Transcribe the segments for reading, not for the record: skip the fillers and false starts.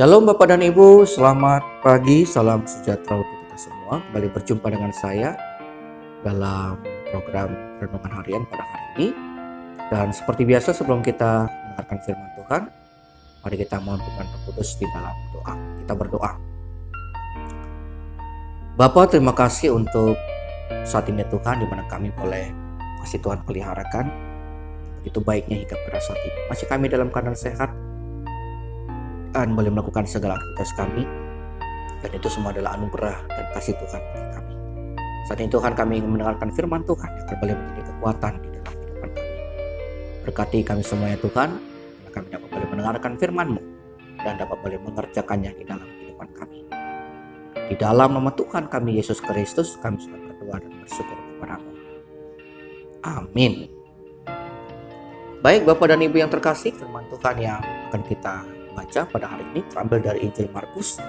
Shalom Bapak dan Ibu, selamat pagi, salam sejahtera untuk kita semua. Kembali berjumpa dengan saya dalam program Renungan Harian pada hari ini. Dan seperti biasa sebelum kita mendengarkan firman Tuhan, mari kita mohon Tuhan Roh Kudus di dalam doa. Kita berdoa. Bapa, terima kasih untuk saat ini Tuhan, di mana kami boleh kasih Tuhan peliharakan. Begitu baiknya hingga pada saat ini. Masih kami dalam keadaan sehat, dan boleh melakukan segala aktivitas kami, dan itu semua adalah anugerah dan kasih Tuhan bagi kami. Saat ini Tuhan, kami ingin mendengarkan firman Tuhan yang akan boleh menjadi kekuatan di dalam kehidupan kami. Berkati kami semuanya Tuhan, bila kami dapat boleh mendengarkan firman-Mu dan dapat boleh mengerjakannya di dalam kehidupan kami. Di dalam nama Tuhan kami Yesus Kristus, kami sudah berdoa dan bersyukur kepada-Mu. Amin. Baik Bapak dan Ibu yang terkasih, firman Tuhan yang akan kita baca pada hari ini terambil dari Injil Markus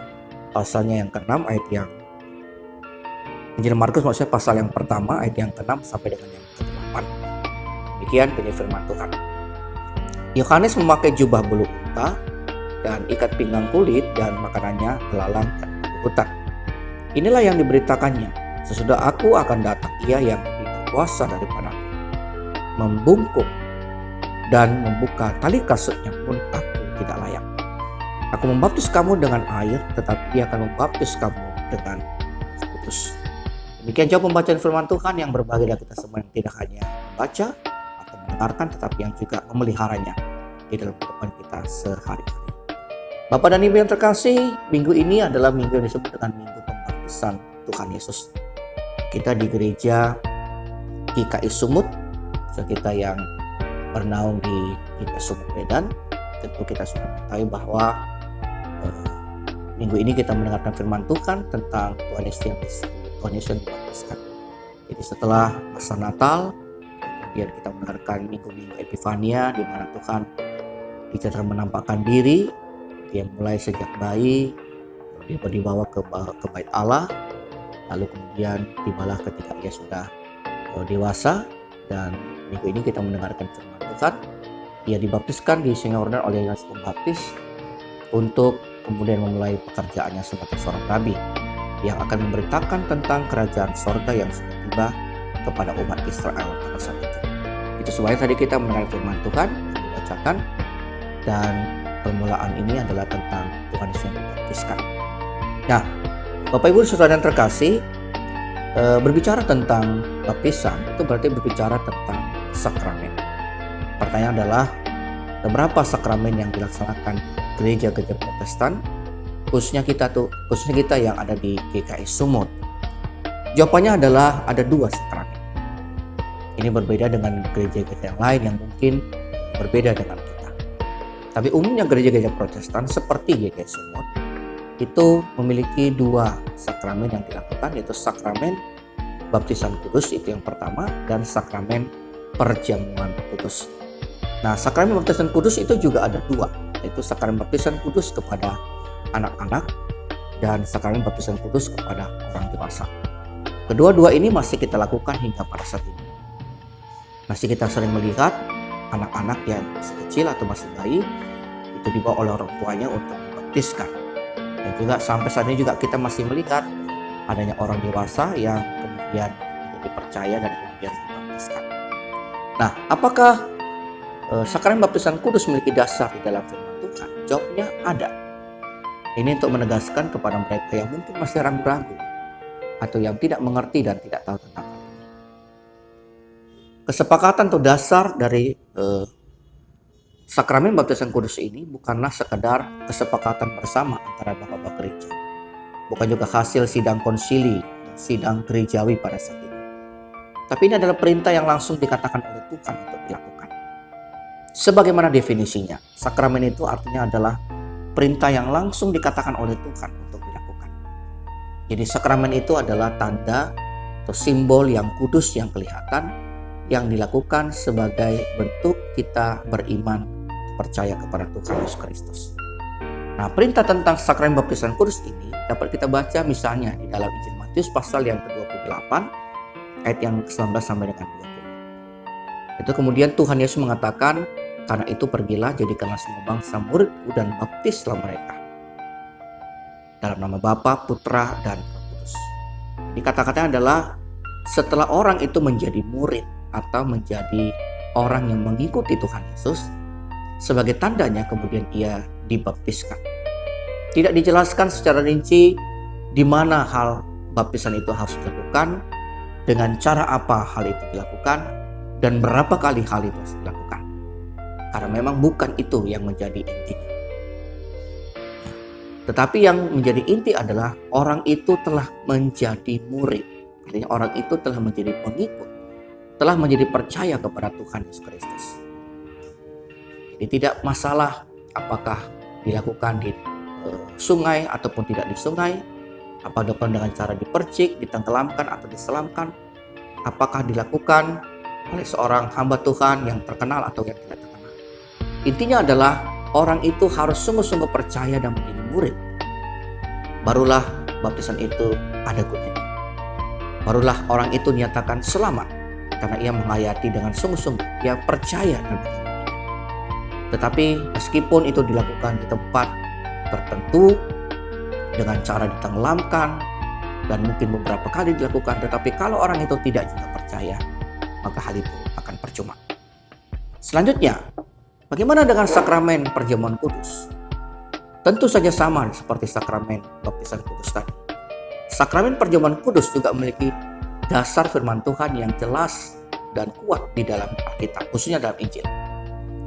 pasalnya yang ke-6 ayat yang Injil Markus maksudnya pasal yang pertama ayat yang ke-6 sampai dengan yang ke-8. Demikian bunyi firman Tuhan. Yohanes memakai jubah bulu unta dan ikat pinggang kulit dan makanannya belalang dan bulu hutan. Inilah yang diberitakannya, sesudah aku akan datang ia yang lebih berkuasa daripadaku, membungkuk dan membuka tali kasutnya pun aku tidak layak. Aku membaptis kamu dengan air, tetapi ia akan membaptis kamu dengan Roh Kudus. Demikian jawab pembacaan firman Tuhan yang berbahagia kita semua yang tidak hanya membaca atau mendengarkan, tetapi yang juga memeliharanya di dalam kehidupan kita sehari-hari. Bapak dan Ibu yang terkasih, minggu ini adalah minggu yang disebut dengan minggu pembaptisan Tuhan Yesus. Kita di gereja GKI Sumut, kita yang bernaung di GKI Sumut Medan, tentu kita sudah mengetahui bahwa minggu ini kita mendengarkan firman Tuhan tentang Tuhan Yesus yang dibaptiskan. Jadi setelah masa Natal, kemudian kita mendengarkan minggu-minggu Epifania, di mana Tuhan diceritakan menampakkan diri. Dia mulai sejak bayi, dia dibawa ke bait Allah, lalu kemudian tibalah ketika ia sudah dewasa. Dan minggu ini kita mendengarkan firman Tuhan. Ia dibaptiskan di Sungai Yordan oleh Yohanes Pembaptis untuk kemudian memulai pekerjaannya sebagai seorang nabi yang akan memberitakan tentang kerajaan sorga yang sudah tiba kepada umat Israel pada saat itu. Itu semuanya tadi kita mendengar firman Tuhan yang dibacakan, dan permulaan ini adalah tentang Tuhan Yesus yang dibaptiskan. Nah, Bapak Ibu Saudara yang terkasih, berbicara tentang baptisan itu berarti berbicara tentang sakramen. Pertanyaan adalah, ada berapa sakramen yang dilaksanakan di gereja-gereja Protestan, khususnya kita yang ada di GKI Sumut? Jawabannya adalah ada 2 sakramen. Ini berbeda dengan gereja-gereja yang lain yang mungkin berbeda dengan kita. Tapi umumnya gereja-gereja Protestan seperti GKI Sumut itu memiliki 2 sakramen yang dilakukan, yaitu sakramen baptisan kudus itu yang pertama, dan sakramen perjamuan kudus. Nah, sakramen baptisan kudus itu juga ada 2, yaitu sakramen baptisan kudus kepada anak-anak dan sakramen baptisan kudus kepada orang dewasa. Kedua-dua ini masih kita lakukan hingga pada saat ini. Masih kita sering melihat anak-anak yang masih kecil atau masih bayi itu dibawa oleh orang tuanya untuk dibaptiskan. Dan juga sampai saat ini juga kita masih melihat adanya orang dewasa yang kemudian dipercaya dan kemudian dibaptiskan. Nah, apakah sakramen baptisan kudus memiliki dasar di dalam firman Tuhan? Jawabnya ada. Ini untuk menegaskan kepada mereka yang mungkin masih ragu-ragu atau yang tidak mengerti dan tidak tahu tentang hal ini. Kesepakatan atau dasar dari sakramen baptisan kudus ini bukanlah sekedar kesepakatan bersama antara bapak-bapak gereja, bukan juga hasil sidang konsili, sidang gerejawi pada saat ini. Tapi ini adalah perintah yang langsung dikatakan oleh Tuhan untuk dilakukan. Sebagaimana definisinya, sakramen itu artinya adalah perintah yang langsung dikatakan oleh Tuhan untuk dilakukan. Jadi sakramen itu adalah tanda atau simbol yang kudus yang kelihatan, yang dilakukan sebagai bentuk kita beriman, percaya kepada Tuhan Yesus Kristus. Nah, perintah tentang sakramen baptisan kudus ini dapat kita baca misalnya di dalam Injil Matius pasal yang ke-28 ayat yang ke-19 sampai dengan 20. Itu kemudian Tuhan Yesus mengatakan, karena itu pergilah jadikanlah semua bangsa muridku dan baptislah mereka dalam nama Bapa, Putra, dan Roh Kudus. Jadi kata-katanya adalah setelah orang itu menjadi murid atau menjadi orang yang mengikuti Tuhan Yesus, sebagai tandanya kemudian ia dibaptiskan. Tidak dijelaskan secara rinci di mana hal baptisan itu harus dilakukan, dengan cara apa hal itu dilakukan, dan berapa kali hal itu harus dilakukan. Karena memang bukan itu yang menjadi intinya. Tetapi yang menjadi inti adalah orang itu telah menjadi murid. Artinya orang itu telah menjadi pengikut, telah menjadi percaya kepada Tuhan Yesus Kristus. Jadi tidak masalah apakah dilakukan di sungai ataupun tidak di sungai, apakah dilakukan dengan cara dipercik, ditenggelamkan atau diselamkan, apakah dilakukan oleh seorang hamba Tuhan yang terkenal atau yang tidak terkenal. Intinya adalah orang itu harus sungguh-sungguh percaya dan menjadi murid. Barulah baptisan itu ada gunanya. Barulah orang itu dinyatakan selamat karena ia menghayati dengan sungguh-sungguh, ia percaya dan beriman. Tetapi meskipun itu dilakukan di tempat tertentu dengan cara ditenggelamkan dan mungkin beberapa kali dilakukan, tetapi kalau orang itu tidak juga percaya, maka hal itu akan percuma. Selanjutnya, bagaimana dengan sakramen perjamuan kudus? Tentu saja sama seperti sakramen baptisan kudus tadi. Sakramen perjamuan kudus juga memiliki dasar firman Tuhan yang jelas dan kuat di dalam Alkitab, khususnya dalam Injil.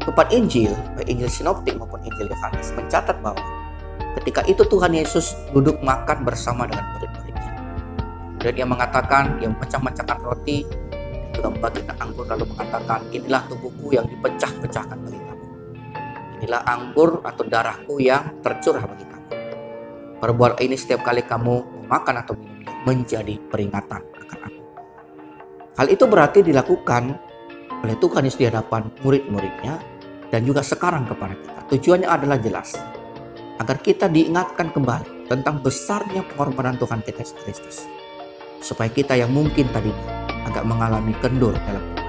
Keempat Injil, baik Injil Sinoptik maupun Injil Yohanes, mencatat bahwa ketika itu Tuhan Yesus duduk makan bersama dengan murid-muridnya. Dan ia mengatakan, ia memecah-mecahkan roti, dan juga membagikan anggur, lalu mengatakan, inilah tubuhku yang dipecah-pecahkan bagi kamu. Inilah anggur atau darahku yang tercurah bagi kamu. Perbuat ini setiap kali kamu memakan atau minum, menjadi peringatan akan aku. Hal itu berarti dilakukan oleh Tuhan Yesus di hadapan murid-muridnya dan juga sekarang kepada kita. Tujuannya adalah jelas, agar kita diingatkan kembali tentang besarnya pengorbanan Tuhan kita Yesus Kristus. Supaya kita yang mungkin tadinya agak mengalami kendur dalam iman,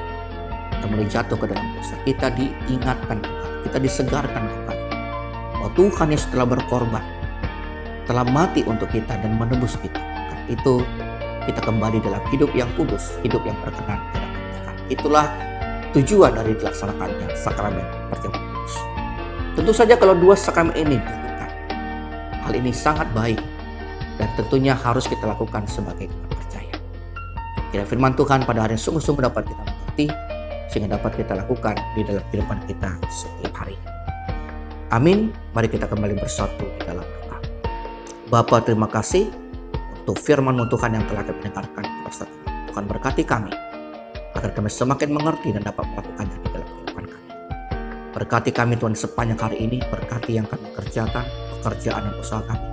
kita mulai jatuh ke dalam dosa, kita diingatkan kembali, kita disegarkan kembali bahwa Tuhan Yesus telah berkorban, telah mati untuk kita dan menebus kita. Karena itu kita kembali dalam hidup yang kudus, hidup yang berkenan di hadapan Tuhan. Itulah tujuan dari dilaksanakannya sakramen perjamuan kudus. Tentu saja kalau dua sakramen ini dilakukan, hal ini sangat baik dan tentunya harus kita lakukan sebagai umat percaya. Kiranya firman Tuhan pada hari sungguh-sungguh dapat kita mengerti sehingga dapat kita lakukan di dalam kehidupan kita setiap hari. Amin. Mari kita kembali bersatu di dalam doa. Bapa, terima kasih untuk firman-Mu Tuhan yang telah kami dengarkan pada saat ini. Tuhan berkati kami agar kami semakin mengerti dan dapat melakukannya di dalam kehidupan kami. Berkati kami Tuhan sepanjang hari ini, berkati yang kami kerjakan, pekerjaan dan usaha kami.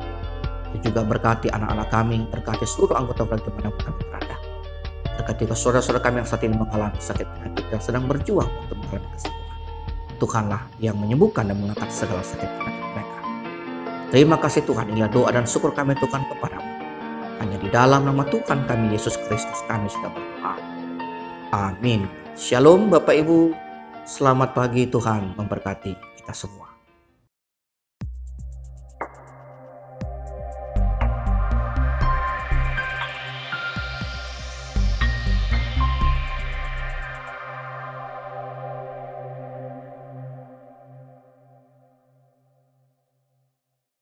Dan juga berkati anak-anak kami, berkati seluruh anggota keluarga dimanapun kami berada. Berkati saudara-saudara kami yang saat ini mengalami sakit penyakit dan sedang berjuang untuk mengalami kesembuhan. Tuhanlah yang menyembuhkan dan mengangkat segala sakit penyakit mereka. Terima kasih Tuhan, inilah doa dan syukur kami Tuhan kepadamu. Hanya di dalam nama Tuhan kami Yesus Kristus kami sudah berdoa. Amin. Shalom Bapak Ibu. Selamat pagi, Tuhan memberkati kita semua.